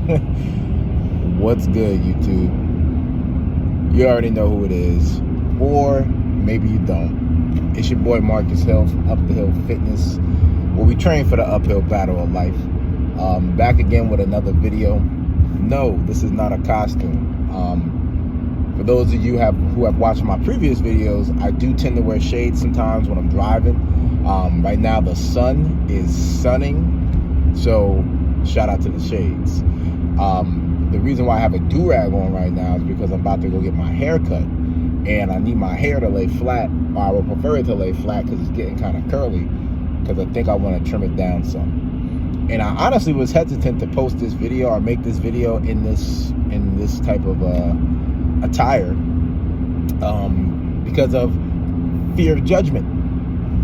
What's good, YouTube? You already know who it is, or maybe you don't. It's your boy Marcus Health, Up the Hill Fitness, where we train for the uphill battle of life. Back again with another video. No, this is not a costume. For those of you who have watched my previous videos, I do tend to wear shades sometimes when I'm driving. Right now the sun is sunning, so shout out to the shades. The reason why I have a do-rag on right now is because I'm about to go get my hair cut, and I need my hair to lay flat, or I would prefer it to lay flat because it's getting kind of curly, because I think I want to trim it down some. And I honestly was hesitant to post this video or make this video in this type of attire because of fear of judgment.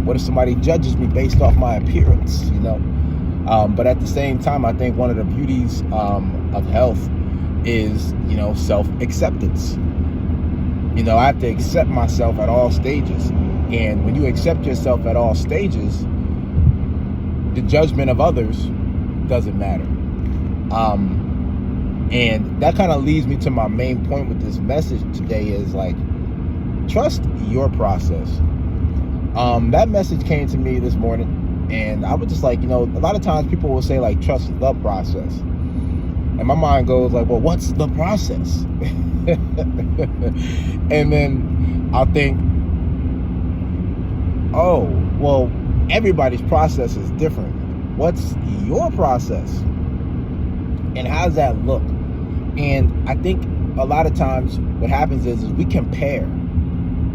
What if somebody judges me based off my appearance, you know? But at the same time, I think one of the beauties of health is, you know, self-acceptance. You know, I have to accept myself at all stages. And when you accept yourself at all stages, the judgment of others doesn't matter. And that kind of leads me to my main point with this message today is, like, trust your process. That message came to me this morning, and I was just like, you know, a lot of times people will say, like, trust the process. And my mind goes like, well, what's the process? And then I'll think, oh, well, everybody's process is different. What's your process? And how does that look? And I think a lot of times what happens is we compare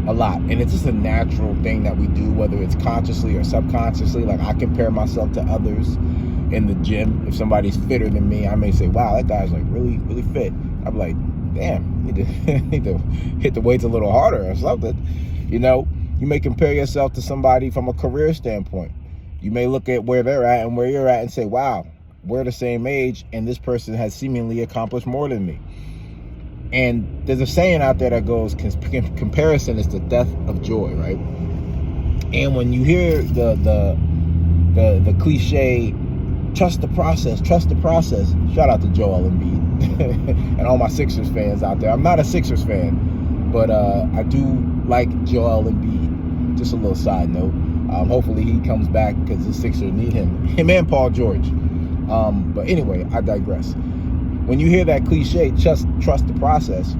a lot, and it's just a natural thing that we do, whether it's consciously or subconsciously. Like, I compare myself to others in the gym. If somebody's fitter than me, I may say, wow, that guy's like really, really fit. I'm like, damn, need to hit the weights a little harder or something. You know, you may compare yourself to somebody from a career standpoint. You may look at where they're at and where you're at and say, wow, we're the same age and this person has seemingly accomplished more than me. And there's a saying out there that goes, comparison is the death of joy, right? And when you hear the cliche, trust the process, shout out to Joel Embiid and all my Sixers fans out there. I'm not a Sixers fan, but I do like Joel Embiid. Just a little side note. Hopefully he comes back because the Sixers need him and Paul George. But anyway, I digress. When you hear that cliche, trust the process,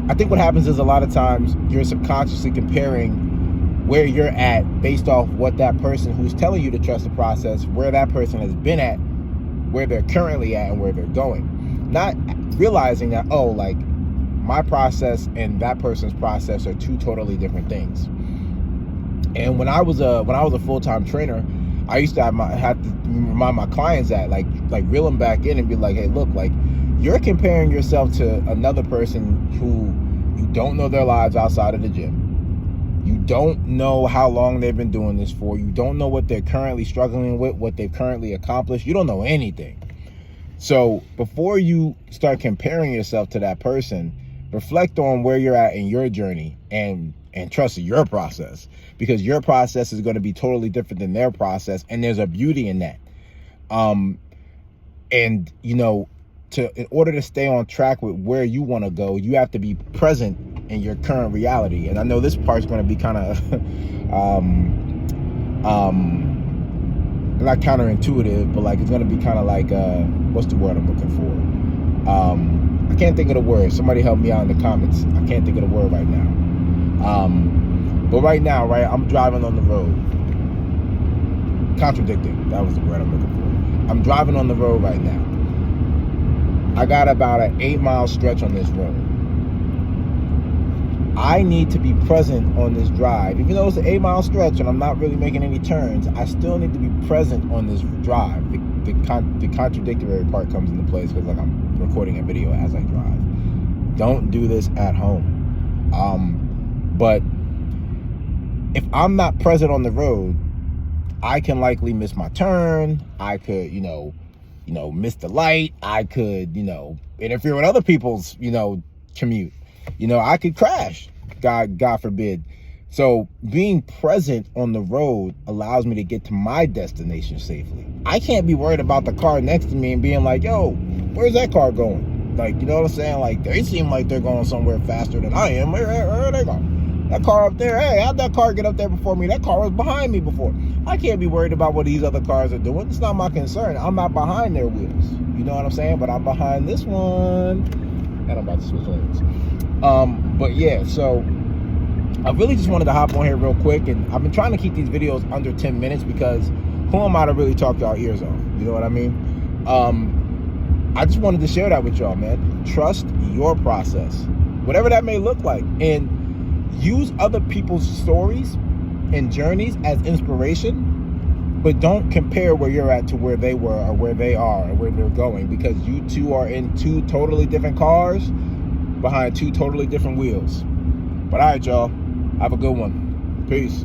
I think what happens is a lot of times you're subconsciously comparing where you're at based off what that person who's telling you to trust the process, where that person has been at, where they're currently at, and where they're going. Not realizing that, oh, like, my process and that person's process are two totally different things. And when I was a full-time trainer, I used to have to remind my clients that, like reel them back in and be like, hey, look, like, you're comparing yourself to another person who you don't know their lives outside of the gym. You don't know how long they've been doing this for. You don't know what they're currently struggling with, what they've currently accomplished. You don't know anything. So before you start comparing yourself to that person, reflect on where you're at in your journey and trust your process, because your process is going to be totally different than their process, and there's a beauty in that. And you know, in order to stay on track with where you want to go, you have to be present in your current reality. And I know this part's going to be kind of not counterintuitive, but like, it's going to be kind of like what's the word I'm looking for? I can't think of the word. Somebody help me out in the comments. I can't think of the word right now. But right now, right, I'm driving on the road. Contradicting, that was the word I'm looking for. I'm driving on the road right now. I got about an 8-mile stretch on this road. I need to be present on this drive. Even though it's an 8-mile stretch and I'm not really making any turns, I still need to be present on this drive. The contradictory part comes into place because, like, I'm recording a video as I drive. Don't do this at home. But if I'm not present on the road, I can likely miss my turn. I could, you know, miss the light. I could, you know, interfere with other people's, you know, commute. You know, I could crash, God forbid. So being present on the road allows me to get to my destination safely. I can't be worried about the car next to me and being like, yo, where's that car going? Like, you know what I'm saying? Like, they seem like they're going somewhere faster than I am. Where are they going? That car up there, hey, how'd that car get up there before me? That car was behind me before. I can't be worried about what these other cars are doing. It's not my concern. I'm not behind their wheels. You know what I'm saying? But I'm behind this one. And I'm about to switch lanes. But yeah, so I really just wanted to hop on here real quick, and I've been trying to keep these videos under 10 minutes because who am I to really talk y'all ears off? You know what I mean? I just wanted to share that with y'all, man. Trust your process, whatever that may look like, and use other people's stories and journeys as inspiration, but don't compare where you're at to where they were or where they are or where they're going, because you two are in two totally different cars behind two totally different wheels. But all right, y'all, have a good one. Peace.